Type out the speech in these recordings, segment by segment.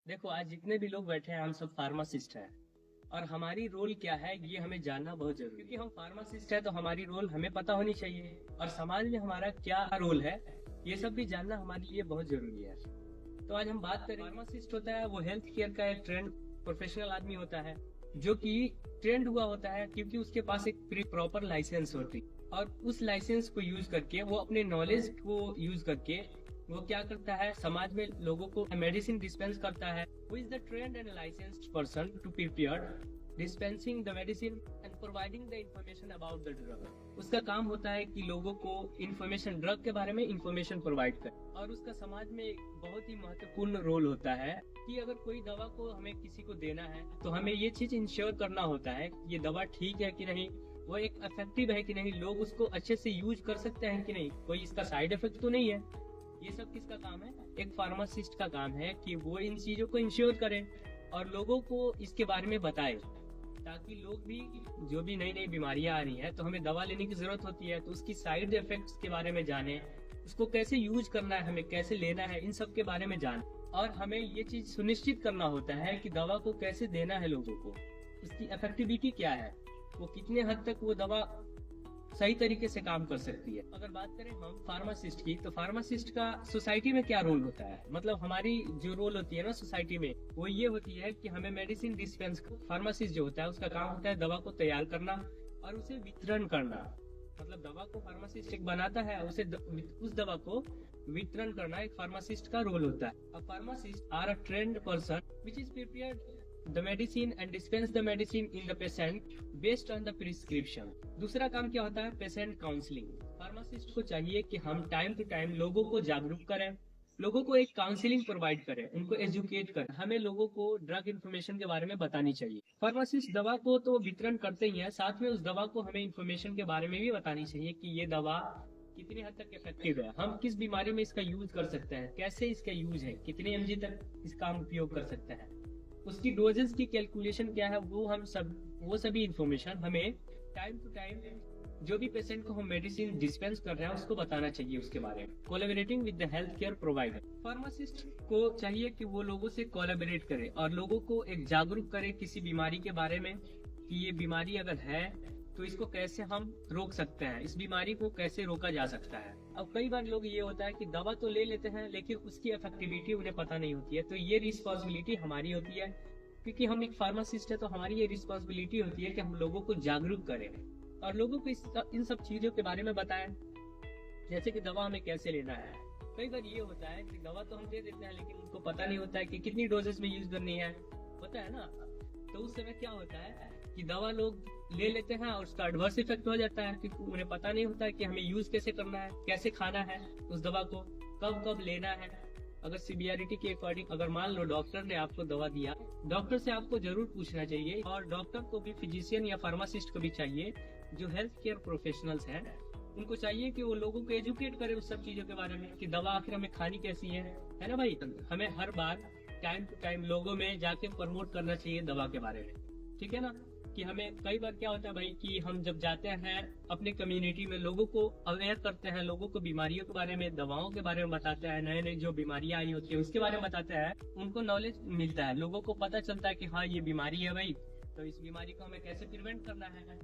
देखो, आज जितने भी लोग बैठे हैं हम सब फार्मासिस्ट हैं। और हमारी रोल क्या है ये हमें जानना बहुत जरूरी है, क्योंकि हम फार्मासिस्ट हैं तो हमारी रोल हमें पता होनी चाहिए और समाज में हमारा क्या रोल है ये सब भी जानना हमारे लिए बहुत जरूरी है। तो आज हम बात करें, फार्मासिस्ट होता है वो हेल्थ केयर का एक ट्रेंड प्रोफेशनल आदमी होता है, जो कि ट्रेंड हुआ होता है क्योंकि उसके पास एक प्रॉपर लाइसेंस होती है और उस लाइसेंस को यूज करके वो अपने नॉलेज को यूज करके वो क्या करता है, समाज में लोगों को मेडिसिन डिस्पेंस करता है। Who is the trained and licensed person to prepare dispensing the medicine and providing the information about the drug. उसका काम होता है कि लोगों को इंफॉर्मेशन, ड्रग के बारे में इंफॉर्मेशन प्रोवाइड करे। और उसका समाज में एक बहुत ही महत्वपूर्ण रोल होता है कि अगर कोई दवा को हमें किसी को देना है तो हमें ये चीज इंश्योर करना होता है कि ये दवा ठीक है कि नहीं, वो एक इफेक्टिव है कि नहीं, लोग उसको अच्छे से यूज कर सकते हैं कि नहीं, कोई इसका साइड इफेक्ट तो नहीं है। ये सब किसका काम है? एक फार्मासिस्ट का काम है कि वो इन चीजों को इंश्योर करे और लोगों को इसके बारे में बताए, ताकि लोग भी, जो भी नई नई बीमारियां आ रही है तो हमें दवा लेने की जरूरत होती है तो उसकी साइड इफेक्ट्स के बारे में जाने, उसको कैसे यूज करना है, हमें कैसे लेना है, इन सब के बारे में जाने। और हमें ये चीज सुनिश्चित करना होता है कि दवा को कैसे देना है लोगों को, उसकी इफेक्टिविटी क्या है, वो कितने हद तक वो दवा सही तरीके से काम कर सकती है। अगर बात करें हम फार्मासिस्ट की, तो फार्मासिस्ट का सोसाइटी में क्या रोल होता है, मतलब हमारी जो रोल होती है ना सोसाइटी में, वो ये होती है कि हमें मेडिसिन डिस्पेंस, फार्मासिस्ट जो होता है उसका काम होता है दवा को तैयार करना और उसे वितरण करना। मतलब दवा को फार्मासिस्ट एक बनाता है, उस दवा को वितरण करना एक फार्मासिस्ट का रोल होता है। A pharmacist are a trained person which is prepared the medicine and dispense the medicine in the patient based on the prescription। दूसरा काम क्या होता है? Patient counselling. फार्मासिस्ट को चाहिए कि हम टाइम टू टाइम लोगों को जागरूक करें, लोगों को एक काउंसलिंग प्रोवाइड करें, उनको एजुकेट करें। हमें लोगों को ड्रग इन्फॉर्मेशन के बारे में बतानी चाहिए। फार्मासिस्ट दवा को तो वितरण करते ही है, साथ में उस दवा को हमें इन्फॉर्मेशन के बारे में भी बतानी चाहिए कि ये दवा कितनी हद तक इफेक्टिव है, हम किस बीमारी में इसका यूज कर सकते हैं, कैसे इसका यूज है, कितने एमजी तक इसका हम उपयोग कर सकते हैं, उसकी डोजेस की कैलकुलेशन क्या है, वो सभी इंफॉर्मेशन हमें टाइम टू टाइम जो भी पेशेंट को हम मेडिसिन डिस्पेंस कर रहे हैं उसको बताना चाहिए उसके बारे में। Collaborating with the health care provider. Pharmacist को चाहिए कि वो लोगों से कोलैबोरेट करे और लोगों को एक जागरूक करे किसी बीमारी के बारे में कि ये बीमारी अगर है तो इसको कैसे हम रोक सकते हैं, इस बीमारी को कैसे रोका जा सकता है। अब कई बार लोग ये होता है कि दवा तो ले लेते हैं लेकिन उसकी इफेक्टिविटी उन्हें पता नहीं होती है, तो ये रिस्पॉन्सिबिलिटी हमारी होती है, क्योंकि हम एक फार्मासिस्ट है तो हमारी ये रिस्पॉन्सिबिलिटी होती है कि हम लोगों को जागरूक करें और लोगों को इन सब चीजों के बारे में बताएं, जैसे कि दवा हमें कैसे लेना है। कई बार ये होता है कि दवा तो हम दे देते हैं लेकिन उनको पता नहीं होता है कि कितनी डोजेस में यूज करनी है, होता है ना। तो उस समय क्या होता है कि दवा लोग ले लेते हैं और उसका एडवर्स इफेक्ट हो जाता है, क्योंकि उन्हें पता नहीं होता है कि हमें यूज कैसे करना है, कैसे खाना है उस दवा को, कब कब लेना है। अगर सीवियरिटी के अकॉर्डिंग, अगर मान लो डॉक्टर ने आपको दवा दिया, डॉक्टर से आपको जरूर पूछना चाहिए, और डॉक्टर को भी, फिजिशियन या फार्मासिस्ट को भी चाहिए, जो हेल्थ केयर प्रोफेशनल्स हैं उनको चाहिए कि वो लोगों को एजुकेट करे उस सब चीजों के बारे में कि दवा आखिर हमें खानी कैसी है ना भाई। हमें हर बार टाइम टू टाइम लोगों में जाके प्रमोट करना चाहिए दवा के बारे में, ठीक है ना। कि हमें कई बार क्या होता है भाई कि हम जब जाते हैं अपने कम्युनिटी में, लोगों को अवेयर करते हैं, लोगों को बीमारियों के बारे में, दवाओं के बारे में बताते हैं, नए नए जो बीमारियां आई होती है उसके बारे में बताते हैं, उनको नॉलेज मिलता है, लोगों को पता चलता है कि हाँ ये बीमारी है भाई, तो इस बीमारी को हमें कैसे प्रिवेंट करना है,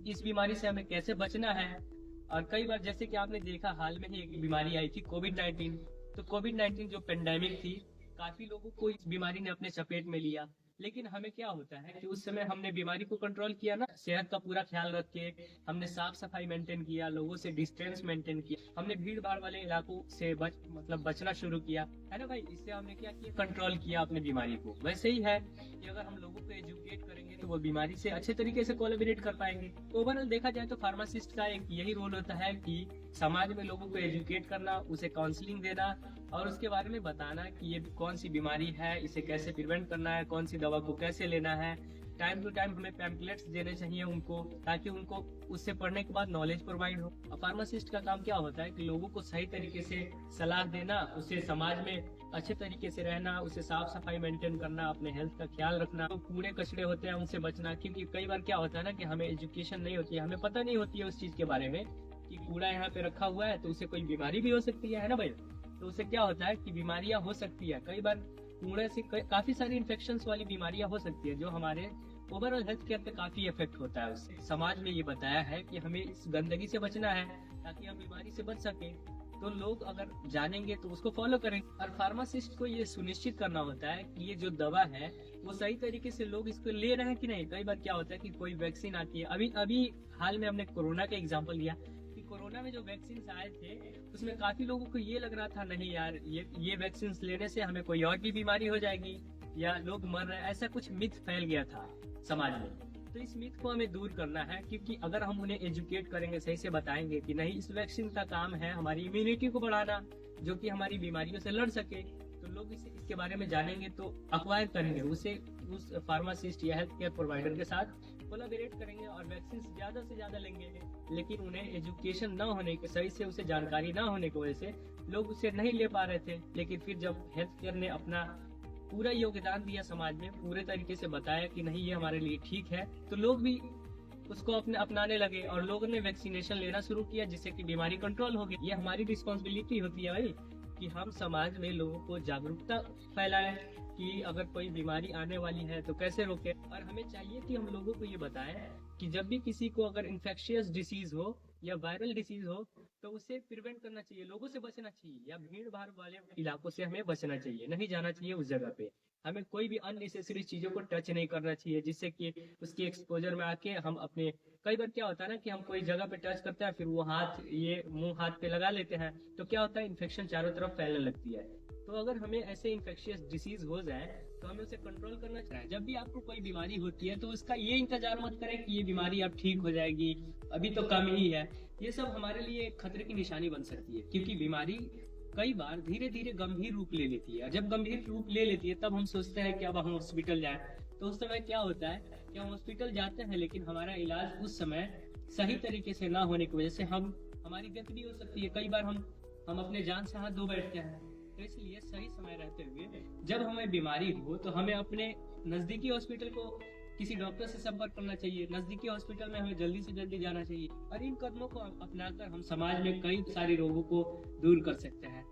इस बीमारी से हमें कैसे बचना है। और कई बार जैसे कि आपने देखा, हाल में ही एक बीमारी आई थी कोविड-19। तो कोविड-19 जो पेंडेमिक थी, काफी लोगों को इस बीमारी ने अपने चपेट में लिया, लेकिन हमें क्या होता है कि उस समय हमने बीमारी को कंट्रोल किया ना, सेहत का पूरा ख्याल रख के हमने साफ सफाई मेंटेन किया, लोगों से डिस्टेंस मेंटेन किया, हमने भीड़ भाड़ वाले इलाकों से बचना शुरू किया, है ना भाई। इससे हमने क्या किया, कंट्रोल किया अपने बीमारी को। वैसे ही है कि अगर हम लोगों को एजुकेट करेंगे तो वो बीमारी से अच्छे तरीके से कोलैबोरेट कर पाएंगे। ओवरऑल देखा जाए तो फार्मासिस्ट का एक यही रोल होता है कि समाज में लोगों को एजुकेट करना, उसे काउंसलिंग देना और उसके बारे में बताना कि ये कौन सी बीमारी है, इसे कैसे प्रिवेंट करना है, कौन सी दवा को कैसे लेना है। टाइम टू टाइम हमें पैम्पलेट्स देने चाहिए उनको, ताकि उनको उससे पढ़ने के बाद नॉलेज प्रोवाइड हो। और फार्मासिस्ट का काम क्या होता है कि लोगों को सही तरीके से सलाह देना, उसे समाज में अच्छे तरीके से रहना, उसे साफ सफाई मेंटेन करना, अपने हेल्थ का ख्याल रखना, तो कूड़े कचड़े होते हैं उनसे बचना। क्योंकि कई बार क्या होता है ना कि हमें एजुकेशन नहीं होती है, हमें पता नहीं होती है उस चीज के बारे में कि कूड़ा यहाँ पे रखा हुआ है तो उसे कोई बीमारी भी हो सकती है ना भाई। तो उससे क्या होता है कि बीमारियां हो सकती है। कई बार कूड़े से काफी सारी इन्फेक्शन वाली बीमारियां हो सकती है, जो हमारे ओवरऑल हेल्थ केयर पे काफी इफेक्ट होता है उससे। समाज में ये बताया है कि हमें इस गंदगी से बचना है ताकि हम बीमारी से बच सके। तो लोग अगर जानेंगे तो उसको फॉलो करेंगे। और फार्मासिस्ट को ये सुनिश्चित करना होता है कि ये जो दवा है वो सही तरीके से लोग इसको ले रहे हैं कि नहीं। कई बार क्या होता है कि कोई वैक्सीन आती है, अभी अभी हाल में हमने कोरोना का एग्जाम्पल लिया कि कोरोना में जो वैक्सीन आए थे उसमें काफी लोगों को ये लग रहा था नहीं यार ये वैक्सीन लेने से हमें कोई और भी बीमारी हो जाएगी या लोग मर रहे हैं, ऐसा कुछ मिथ फैल गया था समाज में। तो इस मिथ को हमें दूर करना है, क्योंकि अगर हम उन्हें एजुकेट करेंगे, सही से बताएंगे कि नहीं इस वैक्सीन का काम है हमारी इम्यूनिटी को बढ़ाना, जो कि हमारी बीमारियों से लड़ सके, तो लोग इसके बारे में जानेंगे तो अक्वायर करेंगे उसे, उस फार्मासिस्ट या हेल्थ केयर प्रोवाइडर के साथ कोलैबोरेट करेंगे और वैक्सीन ज्यादा से ज्यादा लेंगे। लेकिन उन्हें एजुकेशन न होने के, सही से उसे जानकारी न होने की वजह से लोग उसे नहीं ले पा रहे थे। लेकिन फिर जब हेल्थ केयर ने अपना पूरा योगदान दिया, समाज में पूरे तरीके से बताया कि नहीं ये हमारे लिए ठीक है, तो लोग भी उसको अपनाने लगे और लोगों ने वैक्सीनेशन लेना शुरू किया, जिससे कि बीमारी कंट्रोल हो गई। ये हमारी रिस्पॉन्सिबिलिटी होती है भाई कि हम समाज में लोगों को जागरूकता फैलाएं कि अगर कोई बीमारी आने वाली है तो कैसे रोके। और हमें चाहिए कि हम लोगों को ये बताएं कि जब भी किसी को अगर इन्फेक्शियस डिसीज हो या वायरल डिसीज हो तो उसे प्रिवेंट करना चाहिए, लोगों से बचना चाहिए, या भीड़ भाड़ वाले इलाकों से हमें बचना चाहिए, नहीं जाना चाहिए उस जगह पे। हमें कोई भी अननेसेसरी चीजों को टच नहीं करना चाहिए जिससे कि उसकी एक्सपोजर में आके हम अपने, कई बार क्या होता है ना कि हम कोई जगह पे टच करते हैं फिर वो मुंह हाथ पे लगा लेते हैं, तो क्या होता है इन्फेक्शन चारों तरफ फैलने लगती है। तो अगर हमें ऐसे इन्फेक्शियस डिसीज हो जाए तो हमें उसे कंट्रोल करना चाहिए। जब भी आपको कोई बीमारी होती है तो उसका ये इंतजार मत करें कि ये बीमारी अब ठीक हो जाएगी, अभी तो कम ही है। ये सब हमारे लिए खतरे की निशानी बन सकती है, क्योंकि बीमारी कई बार धीरे धीरे गंभीर रूप ले लेती है। जब गंभीर रूप ले लेती है तब हम सोचते हैं कि अब हम हॉस्पिटल जाएं। तो उस समय क्या होता है कि हम हॉस्पिटल जाते हैं लेकिन हमारा इलाज उस समय सही तरीके से ना होने की वजह से हमारी डेथ भी हो सकती है। कई बार हम अपने जान से हाथ धो बैठते हैं। तो इसलिए सही समय रहते हुए जब हमें बीमारी हो तो हमें अपने नजदीकी हॉस्पिटल को किसी डॉक्टर से संपर्क करना चाहिए। नजदीकी हॉस्पिटल में हमें जल्दी से जल्दी जाना चाहिए और इन कदमों को अपनाकर हम समाज में कई सारे रोगों को दूर कर सकते हैं।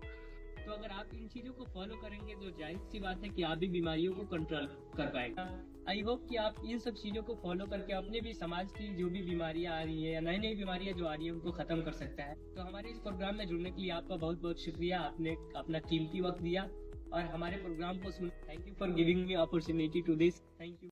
तो अगर आप इन चीजों को फॉलो करेंगे तो जाहिर सी बात है कि आप भी बीमारियों को कंट्रोल कर पाएंगे। आई होप कि आप इन सब चीजों को फॉलो करके अपने भी समाज की जो भी बीमारियां आ रही है या नई नई बीमारियां जो आ रही है उनको खत्म कर सकते हैं। तो हमारे इस प्रोग्राम में जुड़ने के लिए आपका बहुत बहुत शुक्रिया। आपने अपना कीमती वक्त दिया और हमारे प्रोग्राम को सुना। Thank you for giving me opportunity to this. Thank you.